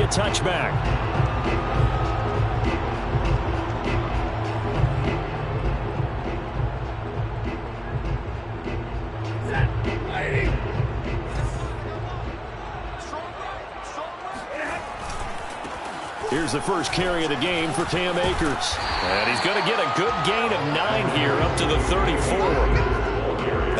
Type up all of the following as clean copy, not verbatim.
a touchback. Here's the first carry of the game for Cam Akers. And he's going to get a good gain of 9 here up to the 34.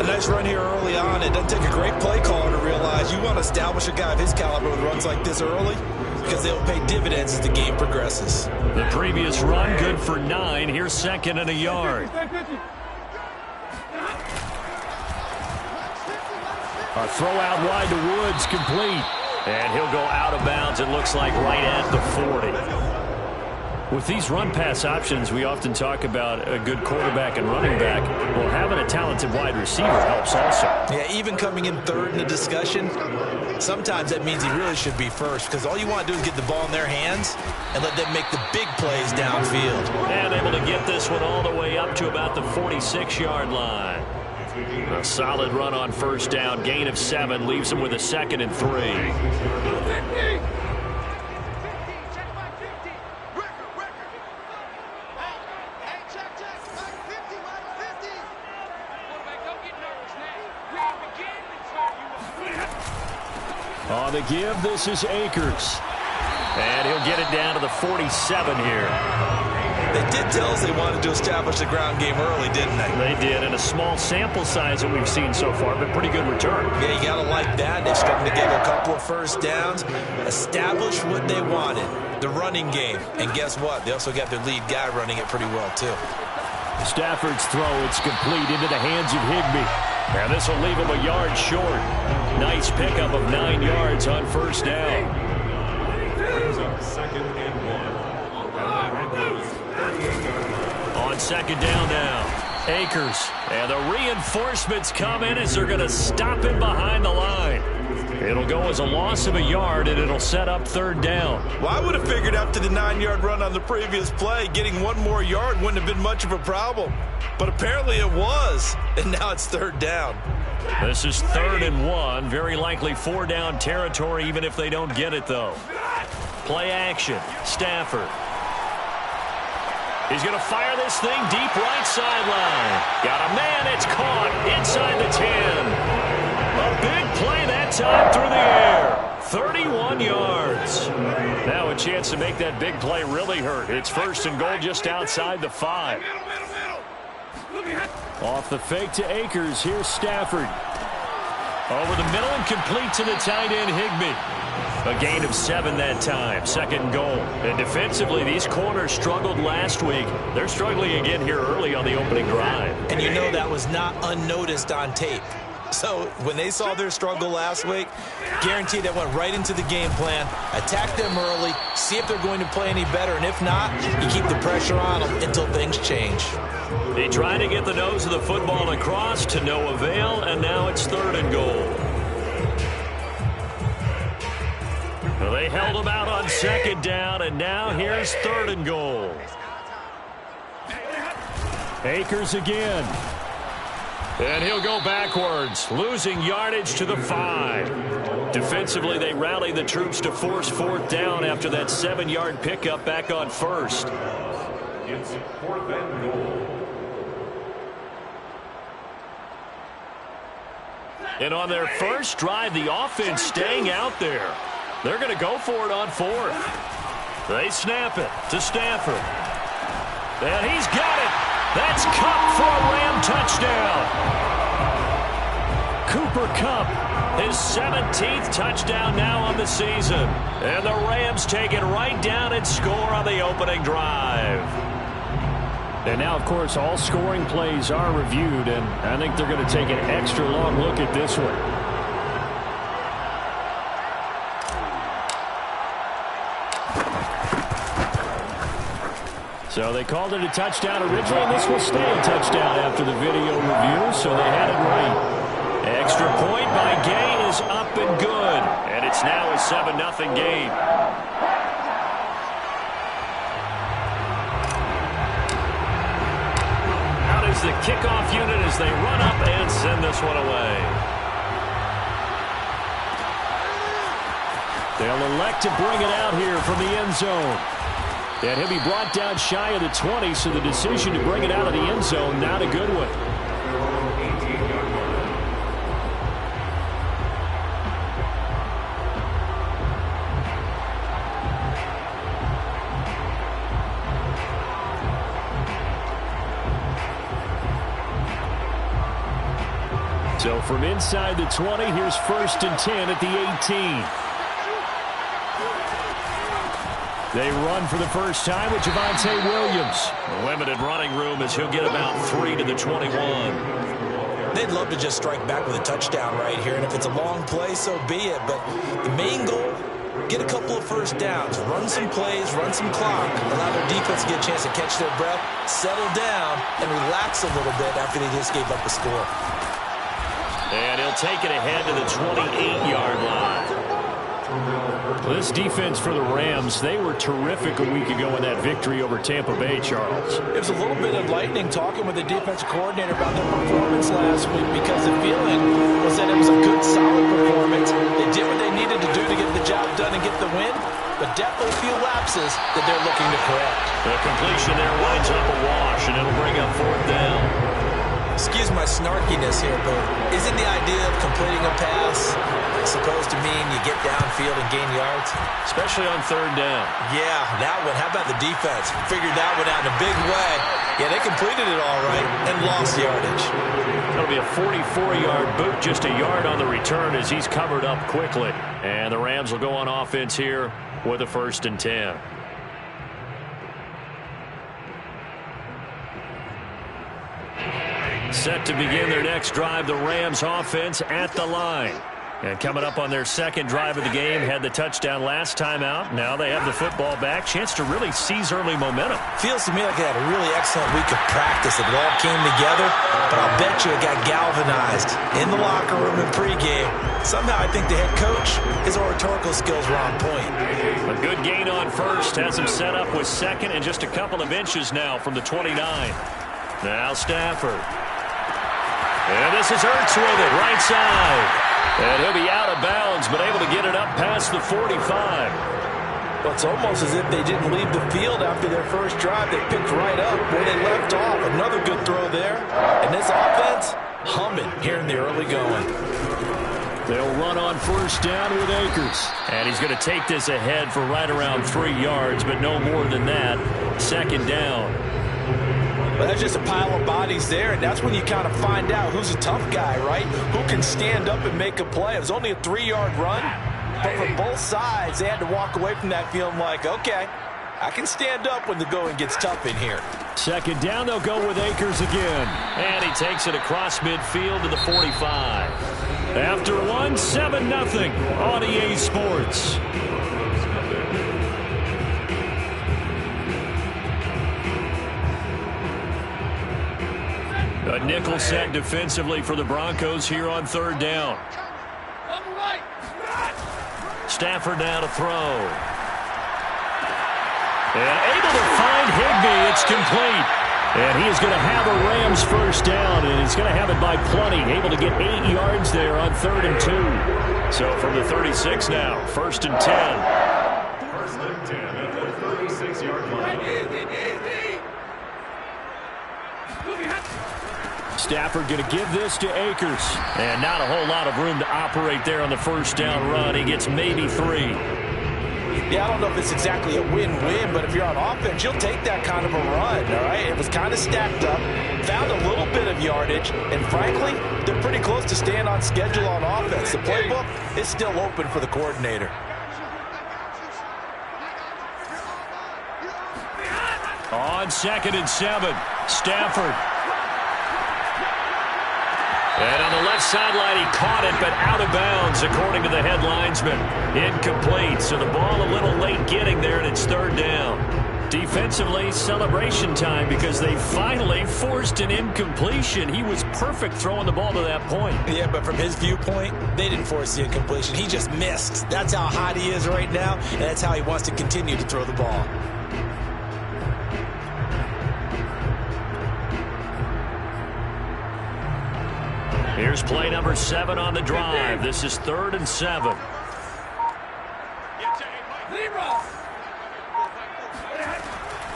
A nice run here early on. It doesn't take a great play caller to realize you want to establish a guy of his caliber with runs like this early because they'll pay dividends as the game progresses. The previous run good for 9. Here's 2nd and a yard. A throw out wide to Woods, complete. And he'll go out of bounds, it looks like, right at the 40. With these run-pass options, we often talk about a good quarterback and running back. Well, having a talented wide receiver helps also. Yeah, even coming in third in the discussion, sometimes that means he really should be first because all you want to do is get the ball in their hands and let them make the big plays downfield. And able to get this one all the way up to about the 46-yard line. A solid run on first down, gain of 7, leaves him with a 2nd and 3. On the give, this is Akers. And he'll get it down to the 47 here. They did tell us they wanted to establish the ground game early, didn't they? They did, and a small sample size that we've seen so far, but pretty good return. Yeah, you got to like that. They're starting to get a couple of first downs, establish what they wanted, the running game. And guess what? They also got their lead guy running it pretty well, too. Stafford's throw, it's complete into the hands of Higbee. And this will leave him a yard short. Nice pickup of 9 yards on first down. Brings up 2nd and 1. On 2nd down now, Akers. And the reinforcements come in as they're going to stop him behind the line. It'll go as a loss of a yard, and it'll set up 3rd down. Well, I would have figured after the 9-yard run on the previous play, getting 1 more yard wouldn't have been much of a problem. But apparently it was, and now it's 3rd down. This is 3rd and 1. Very likely 4-down territory, even if they don't get it, though. Play action. Stafford. He's going to fire this thing deep right sideline. Got a man. It's caught inside the 10. A big play that time through the air. 31 yards. Now a chance to make that big play really hurt. It's 1st and goal just outside the 5. Off the fake to Akers. Here's Stafford. Over the middle and complete to the tight end, Higbee. A gain of 7 that time. 2nd and goal. And defensively, these corners struggled last week. They're struggling again here early on the opening drive. And you know that was not unnoticed on tape. So when they saw their struggle last week, guaranteed that went right into the game plan. Attack them early, see if they're going to play any better, and if not, you keep the pressure on them until things change. They try to get the nose of the football across to no avail, and now it's 3rd and goal. Well, they held them out on 2nd down, and now here's 3rd and goal. Akers again. And he'll go backwards, losing yardage to the 5. Defensively, they rally the troops to force 4th down after that 7-yard pickup back on 1st. It's 4th and goal. And on their first drive, the offense staying out there. They're going to go for it on 4th. They snap it to Stafford. And he's got it. That's Kupp for a Ram touchdown. Cooper Kupp, his 17th touchdown now on the season. And the Rams take it right down and score on the opening drive. And now, of course, all scoring plays are reviewed, and I think they're going to take an extra long look at this one. So they called it a touchdown originally, and this will stay a touchdown after the video review, so they had it right. Extra point by Gay is up and good, and it's now a 7-0 game. Out is the kickoff unit as they run up and send this one away. They'll elect to bring it out here from the end zone. And he'll be brought down shy of the 20, so the decision to bring it out of the end zone, not a good one. So from inside the 20, here's 1st and 10 at the 18. They run for the first time with Javonte Williams. Limited running room as he'll get about 3 to the 21. They'd love to just strike back with a touchdown right here, and if it's a long play, so be it. But the main goal, get a couple of first downs, run some plays, run some clock, allow their defense to get a chance to catch their breath, settle down, and relax a little bit after they just gave up a score. And he'll take it ahead to the 28-yard line. This defense for the Rams, they were terrific a week ago in that victory over Tampa Bay, Charles. It was a little bit enlightening talking with the defensive coordinator about their performance last week, because the feeling was that it was a good, solid performance. They did what they needed to do to get the job done and get the win, but definitely a few lapses that they're looking to correct. The completion there winds up a wash, and it'll bring up 4th down. Excuse my snarkiness here, but isn't the idea of completing a pass supposed to mean you get downfield and gain yards? Especially on 3rd down. Yeah, that one. How about the defense? Figured that one out in a big way. Yeah, they completed it all right and lost yardage. That'll be a 44-yard boot, just a yard on the return as he's covered up quickly. And the Rams will go on offense here with a 1st and 10. Set to begin their next drive, the Rams offense at the line. And coming up on their 2nd drive of the game, had the touchdown last time out. Now they have the football back. Chance to really seize early momentum. Feels to me like they had a really excellent week of practice. It all came together, but I'll bet you it got galvanized in the locker room and pregame. Somehow I think the head coach, his oratorical skills were on point. A good gain on 1st. Has him set up with 2nd and just a couple of inches now from the 29. Now Stafford. And this is Ertz with it, right side. And he'll be out of bounds, but able to get it up past the 45. Well, it's almost as if they didn't leave the field after their first drive. They picked right up where they left off. Another good throw there. And this offense, humming here in the early going. They'll run on 1st down with Akers. And he's going to take this ahead for right around 3 yards, but no more than that. 2nd down. But that's just a pile of bodies there, and that's when you kind of find out who's a tough guy, right? Who can stand up and make a play. It was only a 3-yard run, but for both sides, they had to walk away from that feeling like, okay, I can stand up when the going gets tough in here. 2nd down, they'll go with Akers again. And he takes it across midfield to the 45. After one, 7-0 on EA Sports. A nickel set defensively for the Broncos here on 3rd down. Stafford now to throw. And able to find Higbee. It's complete. And he is going to have a Rams 1st down, and he's going to have it by plenty. Able to get 8 yards there on 3rd and 2. So from the 36 now, 1st and 10. 1st and 10 at the 36-yard line. Stafford going to give this to Akers. And not a whole lot of room to operate there on the 1st down run. He gets maybe 3. Yeah, I don't know if it's exactly a win-win, but if you're on offense, you'll take that kind of a run, all right? It was kind of stacked up, found a little bit of yardage, and frankly, they're pretty close to staying on schedule on offense. The playbook is still open for the coordinator. On 2nd and 7, Stafford. And on the left sideline, he caught it, but out of bounds, according to the head linesman. Incomplete, so the ball a little late getting there, and it's 3rd down. Defensively, celebration time because they finally forced an incompletion. He was perfect throwing the ball to that point. Yeah, but from his viewpoint, they didn't force the incompletion. He just missed. That's how hot he is right now, and that's how he wants to continue to throw the ball. Here's play number 7 on the drive. This is 3rd and 7.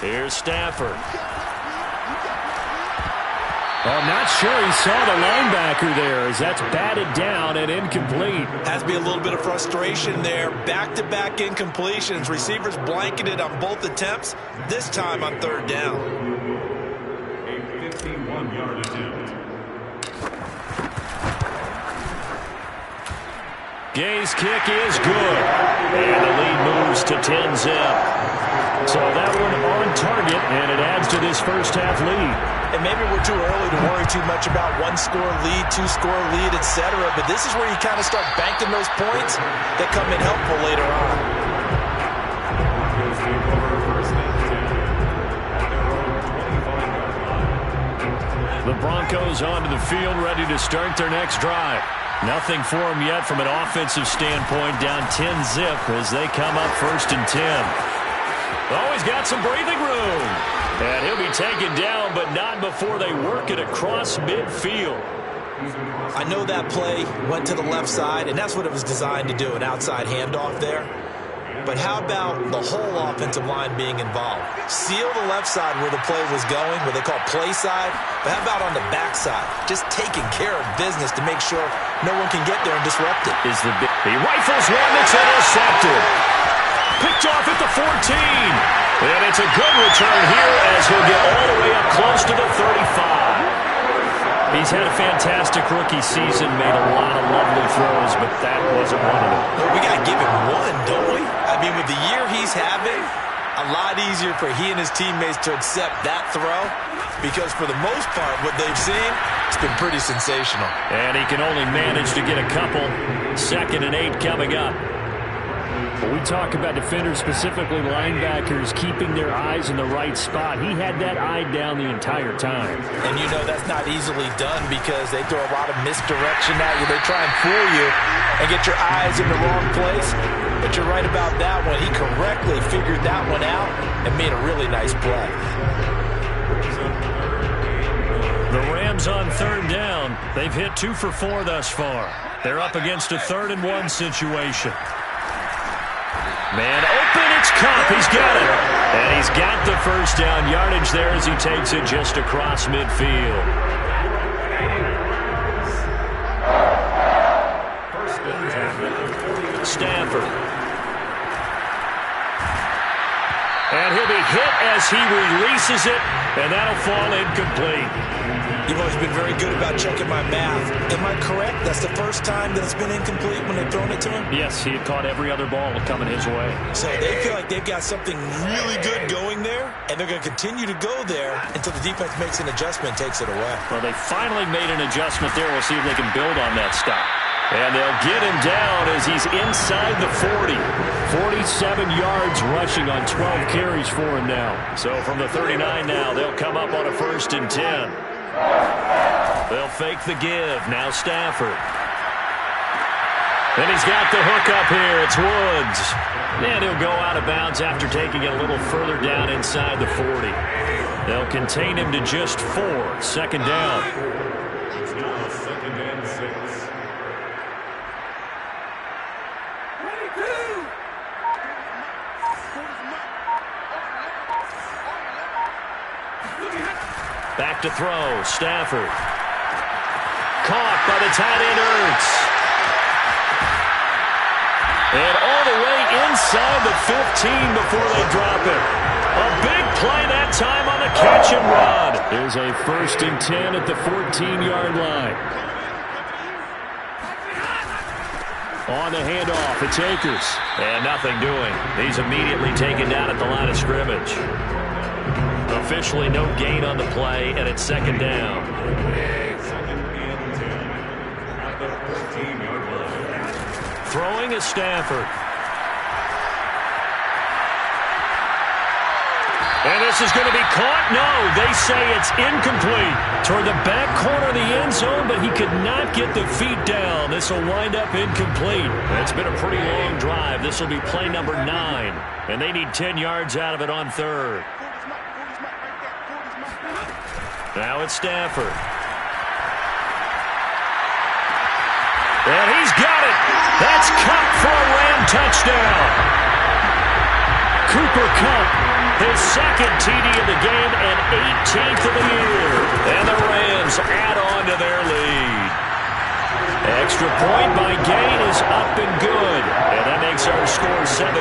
Here's Stafford. I'm not sure he saw the linebacker there as that's batted down and incomplete. Has to be a little bit of frustration there. Back-to-back incompletions. Receivers blanketed on both attempts, this time on third down. A 51-yard attempt. Gay's kick is good. And the lead moves to 10-zip. So that one on target, and it adds to this first half lead. And maybe we're too early to worry too much about one-score lead, two-score lead, etc. But this is where you kind of start banking those points that come in helpful later on. Broncos take over first and 10 at their own 25-yard line. The Broncos onto the field, ready to start their next drive. Nothing for them yet from an offensive standpoint, down 10-zip as they come up first and 10. Oh, he's got some breathing room. And he'll be taken down, but not before they work it across midfield. I know that play went to the left side, and that's what it was designed to do, an outside handoff there. But how about the whole offensive line being involved? Seal the left side where the play was going, what they call play side. But how about on the back side? Just taking care of business to make sure no one can get there and disrupt it. He rifles one that's intercepted. Picked off at the 14. And it's a good return here as he'll get all the way up close to the 35. He's had a fantastic rookie season, made a lot of lovely throws, but that wasn't one of them. Well, we got to give him one, don't we? I mean, with the year he's having, a lot easier for he and his teammates to accept that throw because for the most part, what they've seen, it's been pretty sensational. And he can only manage to get a couple. 2nd and 8 coming up. When we talk about defenders, specifically linebackers, keeping their eyes in the right spot, he had that eye down the entire time. And you know that's not easily done because they throw a lot of misdirection at you. They try and fool you and get your eyes in the wrong place. But you're right about that one. He correctly figured that one out and made a really nice play. The Rams on 3rd down. They've hit 2 for 4 thus far. They're up against a 3rd and 1 situation. Man open, it's Kupp. He's got it. And he's got the first down yardage there as he takes it just across midfield. First and 10. Stafford. And he'll be hit as he releases it, and that'll fall incomplete. You've always been very good about checking my math. Am I correct? That's the first time that it's been incomplete when they've thrown it to him? Yes, he had caught every other ball coming his way. So they feel like they've got something really good going there, and they're going to continue to go there until the defense makes an adjustment and takes it away. Well, they finally made an adjustment there. We'll see if they can build on that stop. And they'll get him down as he's inside the 40. 47 yards rushing on 12 carries for him now. So from the 39 now, they'll come up on a 1st and 10. They'll fake the give. Now Stafford. Then he's got the hook up here. It's Woods. And he'll go out of bounds after taking it a little further down inside the 40. They'll contain him to just 4. 2nd down. It's now 2nd and 6. Back to throw. Stafford. Caught by the tight end, Ertz. And all the way inside the 15 before they drop it. A big play that time on the catch and run. There's a 1st and 10 at the 14-yard line. On the handoff, it's Akers. And nothing doing. He's immediately taken down at the line of scrimmage. Officially no gain on the play, and it's 2nd down. 2nd and 10 at the 14-yard line. Throwing is Stafford. And this is going to be caught. No, they say it's incomplete. Toward the back corner of the end zone, but he could not get the feet down. This will wind up incomplete. It's been a pretty long drive. This will be play number 9. And they need 10 yards out of it on 3rd. Now it's Stafford. And he's got it. That's Kupp for a Ram touchdown. Cooper Kupp His second TD of the game and 18th of the year. And the Rams add on to their lead. Extra point by Gain is up and good. And that makes our score 17-0.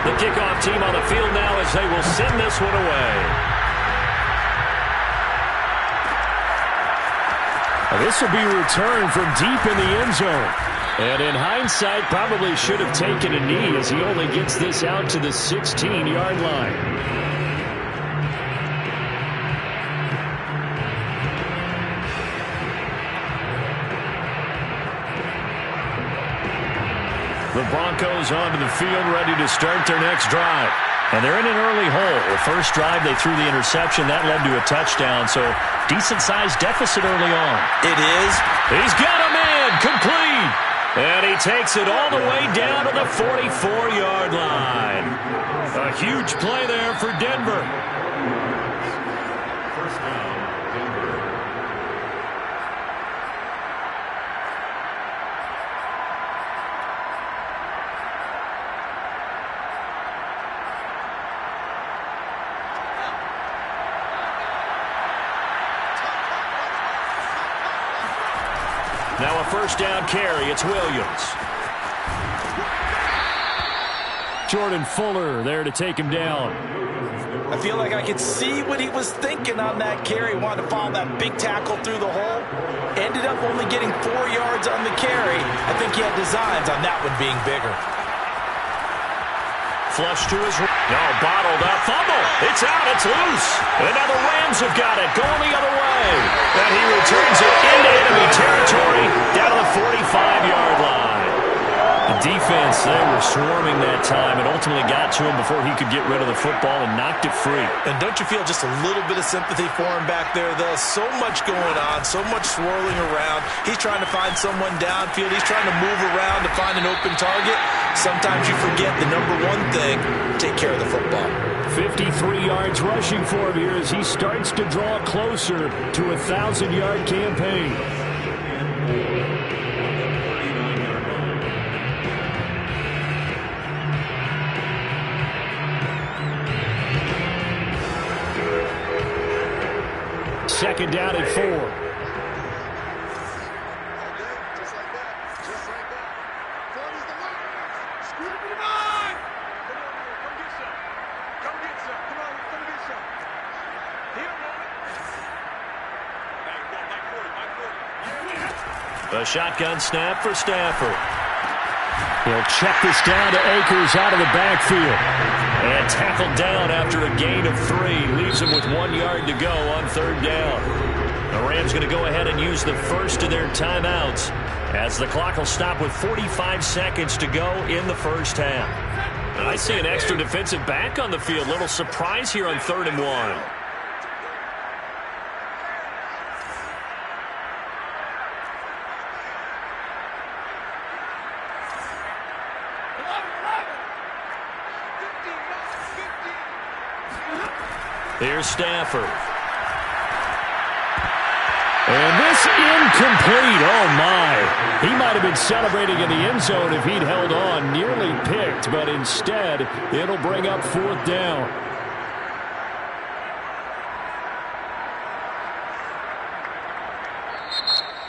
The kickoff team on the field now as they will send this one away. This will be returned from deep in the end zone. And in hindsight, probably should have taken a knee as he only gets this out to the 16-yard line. The Broncos onto the field, ready to start their next drive. And they're in an early hole. The first drive, they threw the interception. That led to a touchdown, so decent-sized deficit early on. It is. He's got a man, complete. And he takes it all the way down to the 44-yard line. A huge play there for Denver. First down, Denver. Now a first down carry. It's Williams. Jordan Fuller there to take him down. I feel like I could see what he was thinking on that carry. Wanted to follow that big tackle through the hole. Ended up only getting 4 yards on the carry. I think he had designs on that one being bigger. Flush to his right. No, bottled up. Fumble. It's out. It's loose. And now the Rams have got it. Going the other way. And he returns it into enemy territory down to the 45-yard line. The defense, they were swarming that time and ultimately got to him before he could get rid of the football and knocked it free. And don't you feel just a little bit of sympathy for him back there, though? So much going on, so much swirling around. He's trying to find someone downfield. He's trying to move around to find an open target. Sometimes you forget the number one thing, take care of the football. 53 yards rushing for him here as he starts to draw closer to a 1,000-yard campaign. Second down at 4. Just like that. Just like that. 40's the line. Scoot it to the 9. Come get some. Come get some. Come on, come get some. He don't want it. A shotgun snap for Stafford. He'll check this down to Akers out of the backfield. And tackled down after a gain of 3. Leaves him with 1 yard to go on third down. The Rams going to go ahead and use the first of their timeouts as the clock will stop with 45 seconds to go in the first half. And I see an extra defensive back on the field. Little surprise here on 3rd and 1. Here's Stafford. And this incomplete. Oh, my. He might have been celebrating in the end zone if he'd held on. Nearly picked, but instead, it'll bring up 4th down.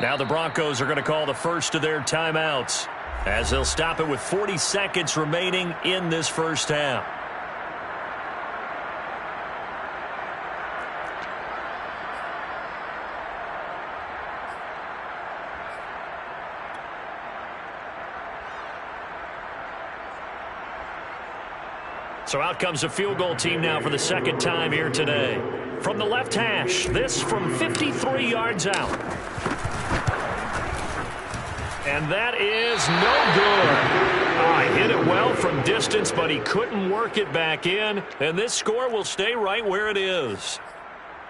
Now the Broncos are going to call the first of their timeouts as they'll stop it with 40 seconds remaining in this first half. So out comes a field goal team now for the second time here today. From the left hash, this from 53 yards out. And that is no good. Hit it well from distance, but he couldn't work it back in. And this score will stay right where it is.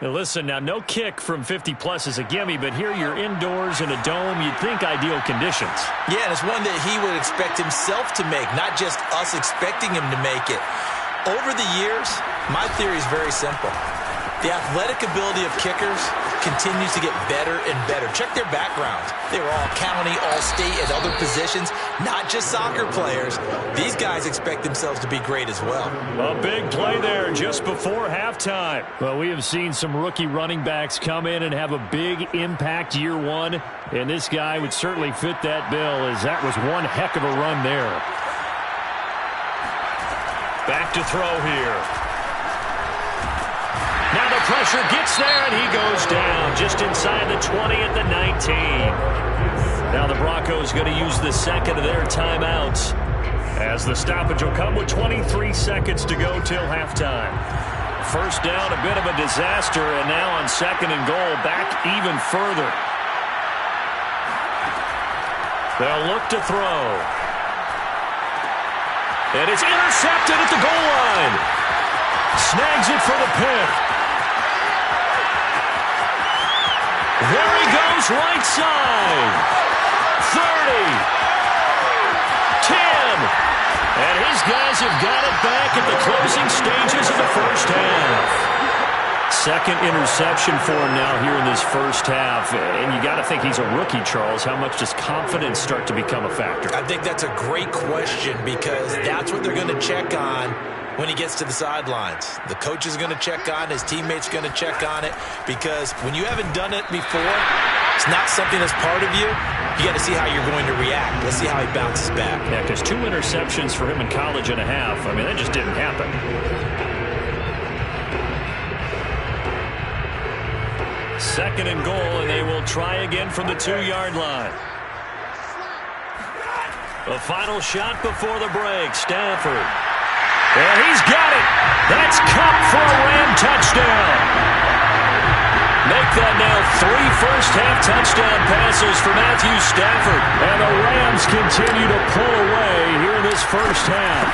Now listen, now no kick from 50-plus is a gimme, but here you're indoors in a dome. You'd think ideal conditions. Yeah, and it's one that he would expect himself to make, not just us expecting him to make it. Over the years, my theory is very simple. The athletic ability of kickers continues to get better and better. Check their backgrounds. They were all county, all state, at other positions, not just soccer players. These guys expect themselves to be great as well. A big play there just before halftime. Well, we have seen some rookie running backs come in and have a big impact year one, and this guy would certainly fit that bill, as that was one heck of a run there. Back to throw here. Now the pressure gets there, and he goes down just inside the 20 at the 19. Now the Broncos going to use the second of their timeouts, as the stoppage will come with 23 seconds to go till halftime. First down, a bit of a disaster, and now on second and goal, back even further. They'll look to throw. And it's intercepted at the goal line. Snags it for the pick. There he goes, right side. 30. 10. And his guys have got it back at the closing stages of the first half. Second interception for him now here in this first half. And you got to think he's a rookie, Charles. How much does confidence start to become a factor? I think that's a great question, because that's what they're going to check on when he gets to the sidelines. The coach is going to check on, his teammates are going to check on it, because when you haven't done it before, it's not something that's part of you. You got to see how you're going to react. Let's see how he bounces back. Yeah, because 2 interceptions for him in college and a half. I mean, that just didn't happen. Second and goal, and they will try again from the 2-yard line. The final shot before the break, Stafford. And he's got it. That's Kupp for a Ram touchdown. Make that now 3 first-half touchdown passes for Matthew Stafford. And the Rams continue to pull away here in this first half.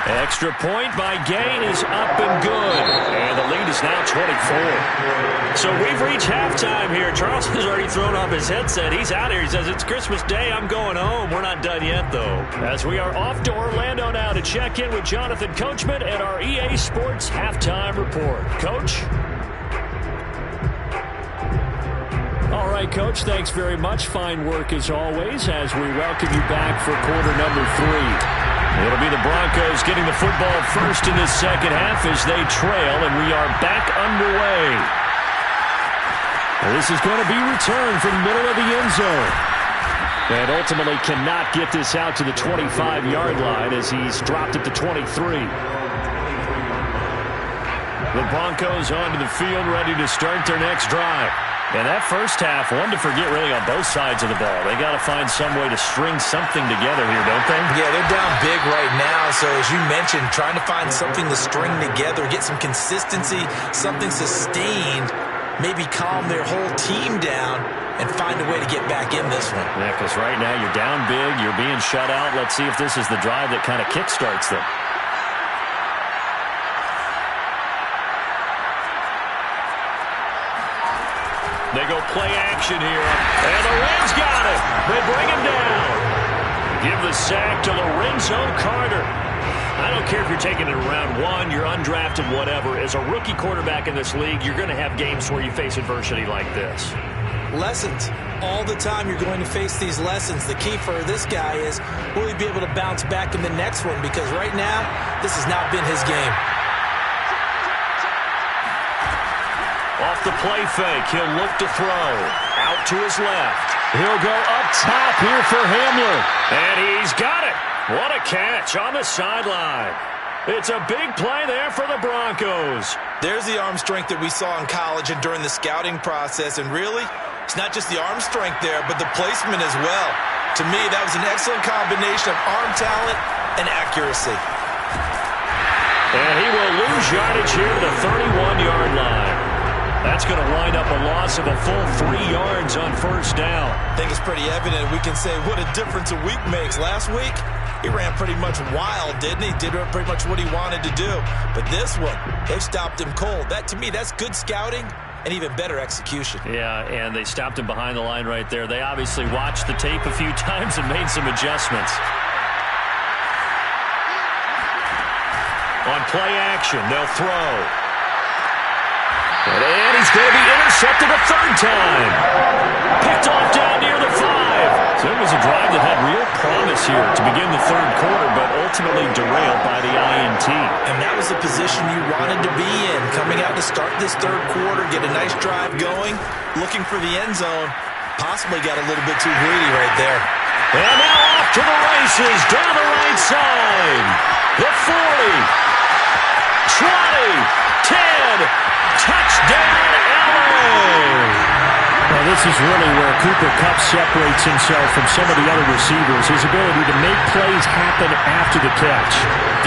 Extra point by Gain is up and good. And the lead is now 24. So we've reached halftime here. Charles has already thrown off his headset. He's out here. He says, it's Christmas Day. I'm going home. We're not done yet, though. As we are off to Orlando now to check in with Jonathan Coachman and our EA Sports Halftime Report. Coach? All right, Coach, thanks very much. Fine work as always as we welcome you back for quarter number 3. It'll be the Broncos getting the football first in this second half as they trail, and we are back underway. This is going to be returned from the middle of the end zone. And ultimately cannot get this out to the 25-yard line as he's dropped at the 23. The Broncos onto the field ready to start their next drive. And that first half, one to forget really on both sides of the ball. They got to find some way to string something together here, don't they? Yeah, they're down big right now. So as you mentioned, trying to find something to string together, get some consistency, something sustained, maybe calm their whole team down and find a way to get back in this one. Yeah, because right now you're down big, you're being shut out. Let's see if this is the drive that kind of kickstarts them. They go play action here. And the Rams got it. They bring him down. Give the sack to Lorenzo Carter. I don't care if you're taking it in round 1, you're undrafted, whatever. As a rookie quarterback in this league, you're going to have games where you face adversity like this. Lessons. All the time you're going to face these lessons. The key for this guy is, will he be able to bounce back in the next one? Because right now, this has not been his game. Off the play fake, he'll look to throw. Out to his left. He'll go up top here for Hamler. And he's got it. What a catch on the sideline. It's a big play there for the Broncos. There's the arm strength that we saw in college and during the scouting process. And really, it's not just the arm strength there, but the placement as well. To me, that was an excellent combination of arm talent and accuracy. And he will lose yardage here to the 31-yard line. That's going to wind up a loss of a full 3 yards on first down. I think it's pretty evident. We can say what a difference a week makes. Last week, he ran pretty much wild, didn't he? Did pretty much what he wanted to do. But this one, they've stopped him cold. That, to me, that's good scouting and even better execution. Yeah, and they stopped him behind the line right there. They obviously watched the tape a few times and made some adjustments. On play action, they'll throw. And he's going to be intercepted a third time. Picked off down near the 5. So it was a drive that had real promise here to begin the third quarter, but ultimately derailed by the INT. And that was the position you wanted to be in, coming out to start this third quarter, get a nice drive going, looking for the end zone. Possibly got a little bit too greedy right there. And now off to the races, down the right side. The 40, 20, 10, touchdown, LA! Well, this is really where Cooper Kupp separates himself from some of the other receivers, his ability to make plays happen after the catch.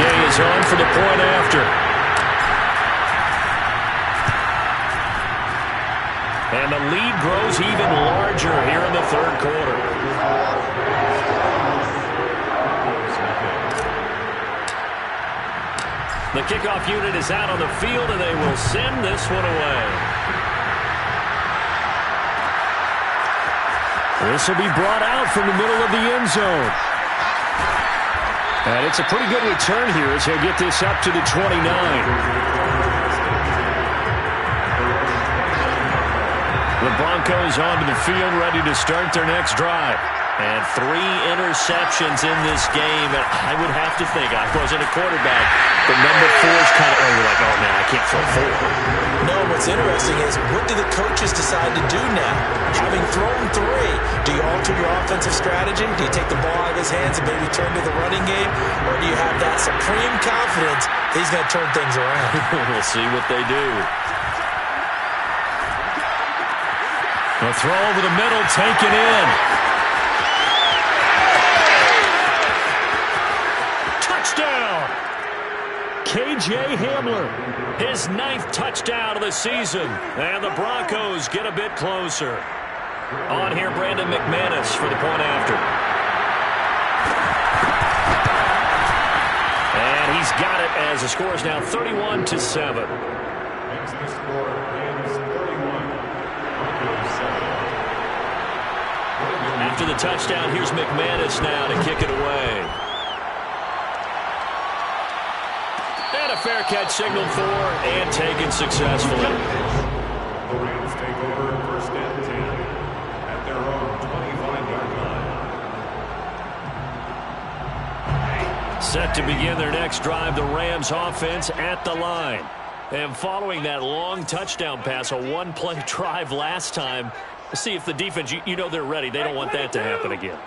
Day is on for the point after. And the lead grows even larger here in the third quarter. The kickoff unit is out on the field, and they will send this one away. This will be brought out from the middle of the end zone. And it's a pretty good return here as he'll get this up to the 29. The Broncos onto the field, ready to start their next drive. And 3 interceptions in this game. And I would have to think, I wasn't a quarterback, but number 4 is kind of, you're like, oh, man, I can't throw 4. No, what's interesting is, what do the coaches decide to do now? Having thrown 3, do you alter your offensive strategy? Do you take the ball out of his hands and maybe turn to the running game? Or do you have that supreme confidence that he's going to turn things around? We'll see what they do. A throw over the middle, taken in. Touchdown! KJ Hamler, his 9th touchdown of the season. And the Broncos get a bit closer. On here, Brandon McManus for the point after. And he's got it as the score is now 31-7. Makes the score is 31-7. After the touchdown, here's McManus now to kick it away. And a fair catch signaled for and taken successfully. The Rams take over 1st and 10 at their own 25-yard line. Set to begin their next drive, the Rams offense at the line. And following that long touchdown pass, a one-play drive last time, see if the defense, you know they're ready. They don't want that to happen again.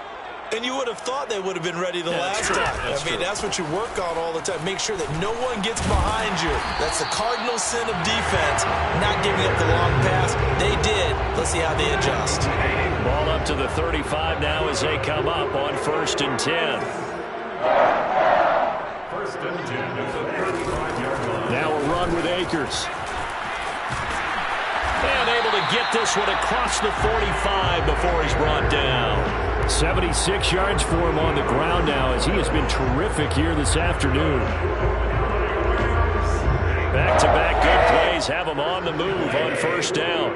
And you would have thought they would have been ready the last time. That's what you work on all the time. Make sure that no one gets behind you. That's the cardinal sin of defense, not giving up the long pass. They did. Let's see how they adjust. Ball up to the 35 now as they come up on 1st and 10. 1st and 10 at the 35-yard line. Now a run with Akers. And able to get this one across the 45 before he's brought down. 76 yards for him on the ground now as he has been terrific here this afternoon. Back-to-back good plays have him on the move on 1st down.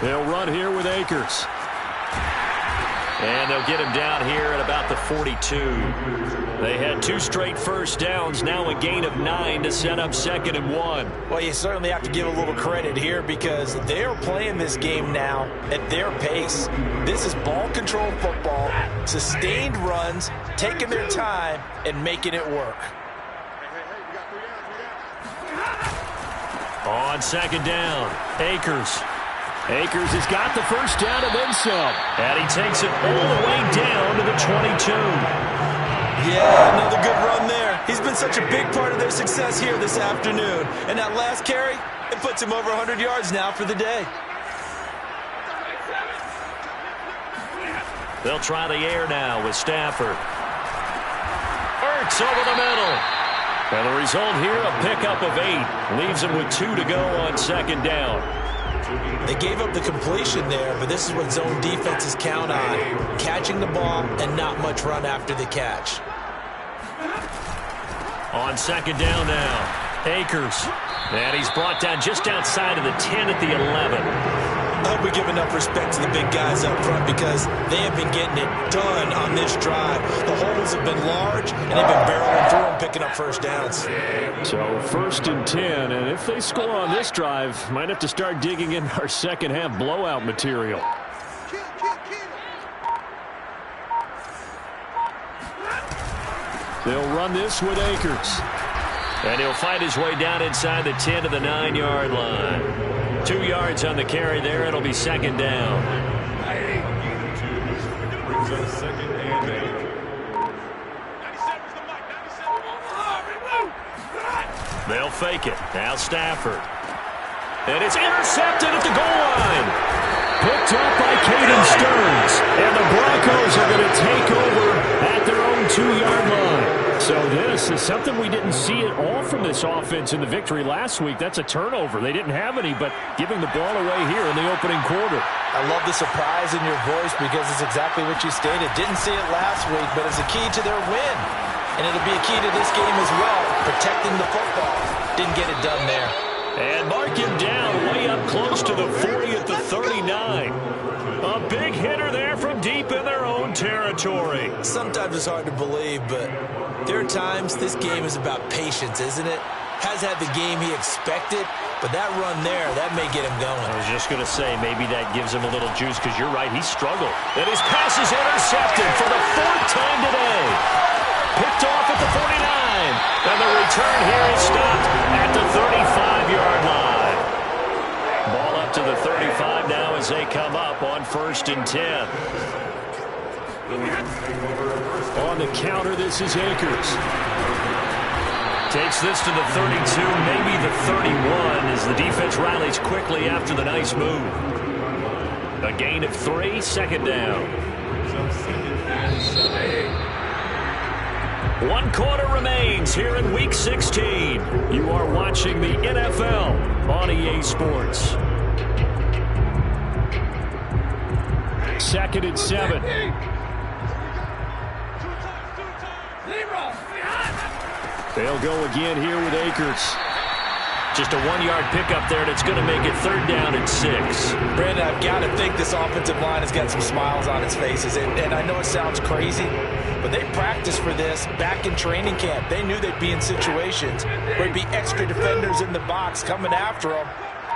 They'll run here with Akers. And they'll get him down here at about the 42. They had 2 straight 1st downs, now a gain of 9 to set up 2nd and 1. Well, you certainly have to give a little credit here because they're playing this game now at their pace. This is ball control football, sustained runs, taking their time, and making it work. On 2nd down, Akers. Akers has got the 1st down and then some. And he takes it all the way down to the 22. Yeah, another good run there. He's been such a big part of their success here this afternoon. And that last carry, it puts him over 100 yards now for the day. They'll try the air now with Stafford. Ertz over the middle. And the result here, a pickup of 8. Leaves him with 2 to go on 2nd down. They gave up the completion there, but this is what zone defenses count on. Catching the ball and not much run after the catch. On 2nd down now, Akers. And he's brought down just outside of the 10 at the 11. I hope we give enough respect to the big guys up front because they have been getting it done on this drive. The holes have been large, and they've been barreling through them, picking up first downs. So 1st and 10, and if they score on this drive, might have to start digging in our second half blowout material. They'll run this with Akers. And he'll fight his way down inside the 10 to the 9-yard line. 2 yards on the carry there. It'll be second down. Brings up second and 8. They'll fake it. Now Stafford. And it's intercepted at the goal line. Picked up by Caden Stearns. And the Broncos are going to take over at their own 2-yard line. So this is something we didn't see at all from this offense in the victory last week. That's a turnover. They didn't have any, but giving the ball away here in the opening quarter. I love the surprise in your voice because it's exactly what you stated. Didn't see it last week, but it's a key to their win. And it'll be a key to this game as well, protecting the football. Didn't get it done there. And mark him down way up close to the 40 at the 39. A big hitter there from deep in their own territory. Sometimes it's hard to believe, but there are times this game is about patience, isn't it? Has had the game he expected, but that run there, that may get him going. I was just going to say, maybe that gives him a little juice because you're right, he struggled. And his pass is intercepted for the 4th time today. Picked off at the 49. And the return here is stopped at the 35-yard line. Ball up to the 35 now as they come up on 1st and 10. On the counter, this is Akers. Takes this to the 32, maybe the 31, as the defense rallies quickly after the nice move. A gain of 3, second down. 1 quarter remains here in Week 16. You are watching the NFL on EA Sports. 2nd and 7. They'll go again here with Akers. Just a 1-yard pickup there, and it's going to make it 3rd down and 6. Brandon, I've got to think this offensive line has got some smiles on its faces. And I know it sounds crazy, but they practiced for this back in training camp. They knew they'd be in situations where there'd be extra defenders in the box coming after them,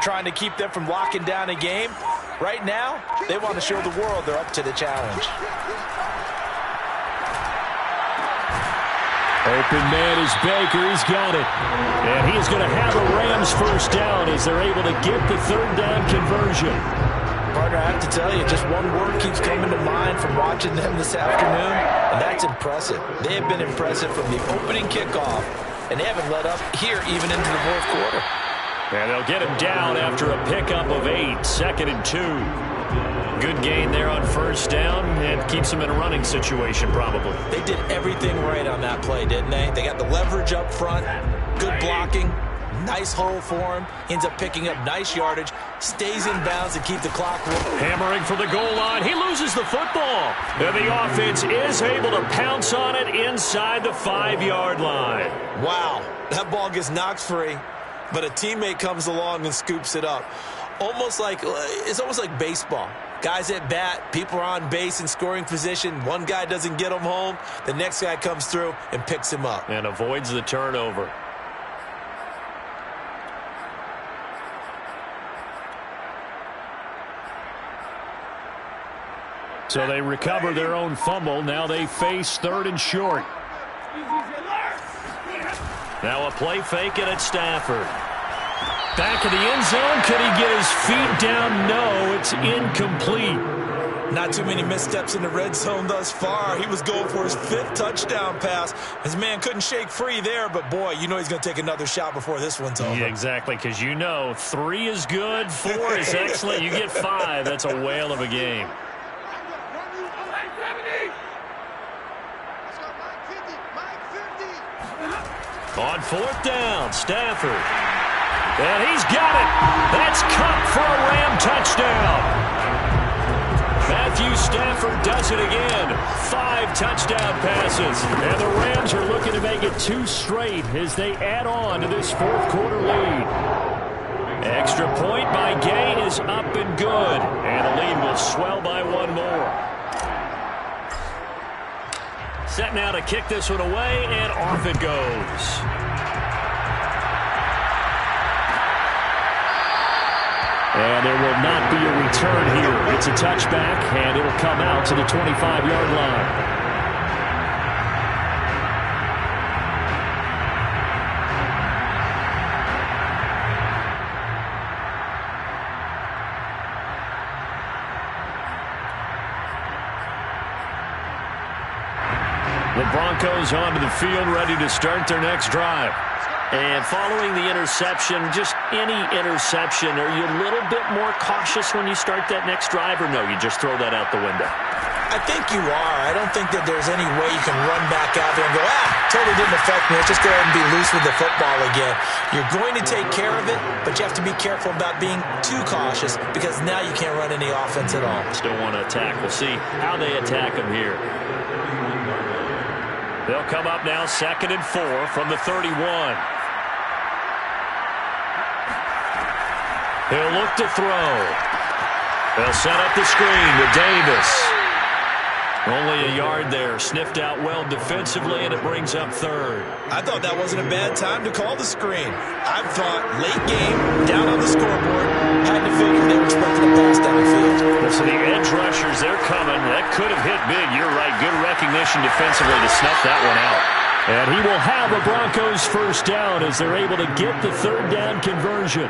trying to keep them from locking down a game. Right now, they want to show the world they're up to the challenge. Open man is Baker. He's got it. And he's going to have a Rams first down as they're able to get the 3rd down conversion. Partner, I have to tell you, just one word keeps coming to mind from watching them this afternoon, and that's impressive. They have been impressive from the opening kickoff, and they haven't let up here even into the 4th quarter. And they'll get him down after a pickup of 8, 2nd and 2. Good gain there on 1st down and keeps them in a running situation probably. They did everything right on that play, didn't they? They got the leverage up front, good blocking, nice hole for him, ends up picking up nice yardage, stays in bounds to keep the clock rolling. Hammering for the goal line. He loses the football. And the offense is able to pounce on it inside the 5-yard line. Wow, that ball gets knocked free, but a teammate comes along and scoops it up. It's almost like baseball. Guys at bat, people are on base in scoring position. One guy doesn't get him home. The next guy comes through and picks him up. And avoids the turnover. So they recover their own fumble. Now they face 3rd and short. Now a play fake and it's Stafford. Back of the end zone. Could he get his feet down? No, it's incomplete. Not too many missteps in the red zone thus far. He was going for his 5th touchdown pass. His man couldn't shake free there, but boy, you know he's going to take another shot before this one's over. Yeah, exactly, because you know 3 is good, 4 is excellent. You get 5, that's a whale of a game. On 4th down, Stafford. And he's got it. That's Kupp for a Ram touchdown. Matthew Stafford does it again. 5 touchdown passes. And the Rams are looking to make it 2 straight as they add on to this 4th quarter lead. Extra point by Gay is up and good. And the lead will swell by one more. Set now to kick this one away, and off it goes. And there will not be a return here. It's a touchback, and it'll come out to the 25-yard line. The Broncos onto the field, ready to start their next drive. And following the interception, just any interception, are you a little bit more cautious when you start that next drive, or no, you just throw that out the window? I think you are. I don't think that there's any way you can run back out there and go, totally didn't affect me. Let's just go ahead and be loose with the football again. You're going to take care of it, but you have to be careful about being too cautious because now you can't run any offense at all. Still want to attack. We'll see how they attack them here. They'll come up now 2nd and 4 from the 31. He'll look to throw. They'll set up the screen with Davis. Only a yard there. Sniffed out well defensively, and it brings up 3rd. I thought that wasn't a bad time to call the screen. I thought late game, down on the scoreboard, had to figure they were expecting a pass downfield. So the edge rushers, they're coming. That could have hit big. You're right. Good recognition defensively to snuff that one out. And he will have a Broncos first down as they're able to get the 3rd down conversion.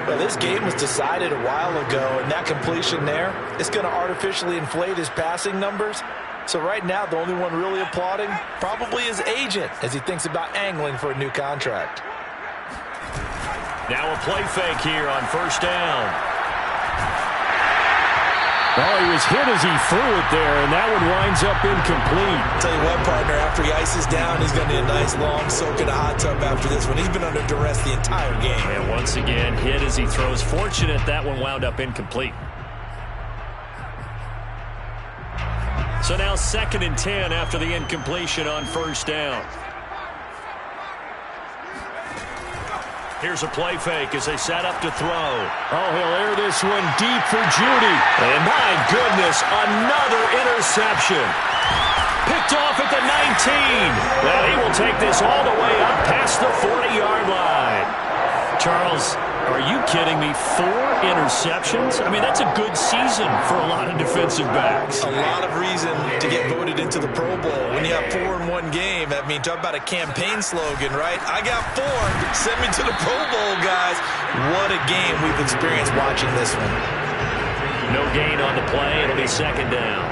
Well, this game was decided a while ago, and that completion there is going to artificially inflate his passing numbers. So right now, the only one really applauding probably his agent as he thinks about angling for a new contract. Now a play fake here on 1st down. Oh, he was hit as he threw it there, and that one winds up incomplete. Tell you what, partner, after he ices down, he's going to need a nice long soak in a hot tub after this one. He's been under duress the entire game. And once again, hit as he throws. Fortunate that one wound up incomplete. So now 2nd and 10 after the incompletion on 1st down. Here's a play fake as they set up to throw. Oh, he'll air this one deep for Judy. And my goodness, another interception. Picked off at the 19. Well, he will take this all the way up past the 40-yard line. Charles, are you kidding me? 4 interceptions? I mean, that's a good season for a lot of defensive backs. A lot of reason to get voted into the Pro Bowl. When you have 4 in one game, I mean, talk about a campaign slogan, right? I got 4. Send me to the Pro Bowl, guys. What a game we've experienced watching this one. No gain on the play. It'll be 2nd down.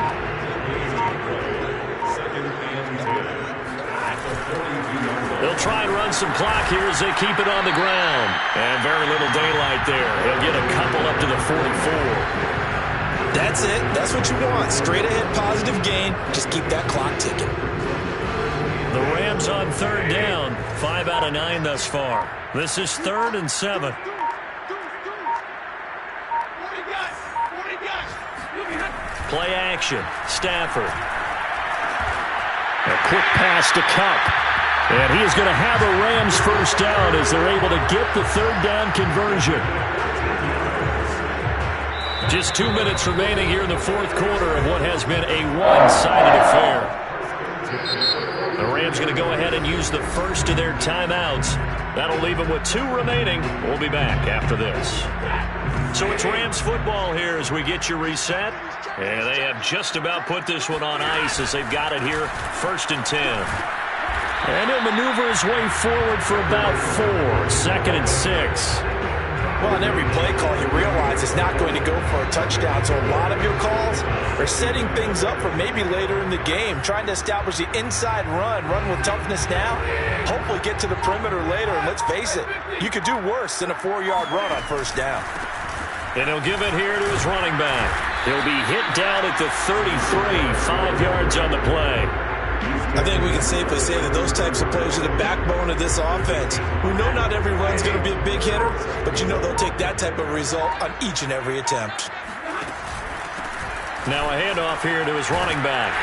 They'll try and run some clock here as they keep it on the ground. And very little daylight there. They'll get a couple up to the 44. That's it. That's what you want. Straight ahead positive gain. Just keep that clock ticking. The Rams on 3rd down. 5 out of 9 thus far. This is 3rd and 7. Play action. Stafford. A quick pass to Kupp. And he is going to have a Rams first down as they're able to get the 3rd down conversion. Just 2 minutes remaining here in the 4th quarter of what has been a one-sided affair. The Rams going to go ahead and use the first of their timeouts. That'll leave them with 2 remaining. We'll be back after this. So it's Rams football here as we get you reset. And they have just about put this one on ice as they've got it here, 1st and 10. And he'll maneuver his way forward for about 4. 2nd and 6. Well, on every play call, you realize it's not going to go for a touchdown. So a lot of your calls are setting things up for maybe later in the game, trying to establish the inside run with toughness now, hopefully get to the perimeter later. And let's face it, you could do worse than a 4-yard run on 1st down. And he'll give it here to his running back. He'll be hit down at the 33, 5 yards on the play. I think we can safely say that those types of plays are the backbone of this offense. We know not every run's going to be a big hitter, but you know they'll take that type of result on each and every attempt. Now a handoff here to his running back.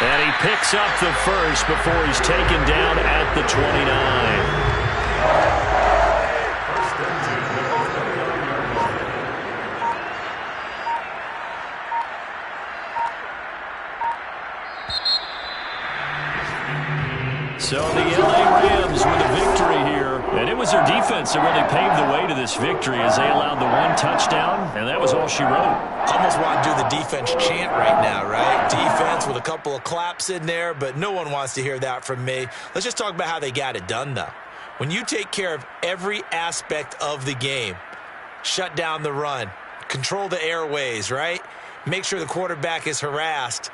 And he picks up the first before he's taken down at the 29. So the L.A. Rams with a victory here. And it was their defense that really paved the way to this victory as they allowed the one touchdown, and that was all she wrote. Almost want to do the defense chant right now, right? Defense with a couple of claps in there, but no one wants to hear that from me. Let's just talk about how they got it done, though. When you take care of every aspect of the game, shut down the run, control the airways, right? Make sure the quarterback is harassed.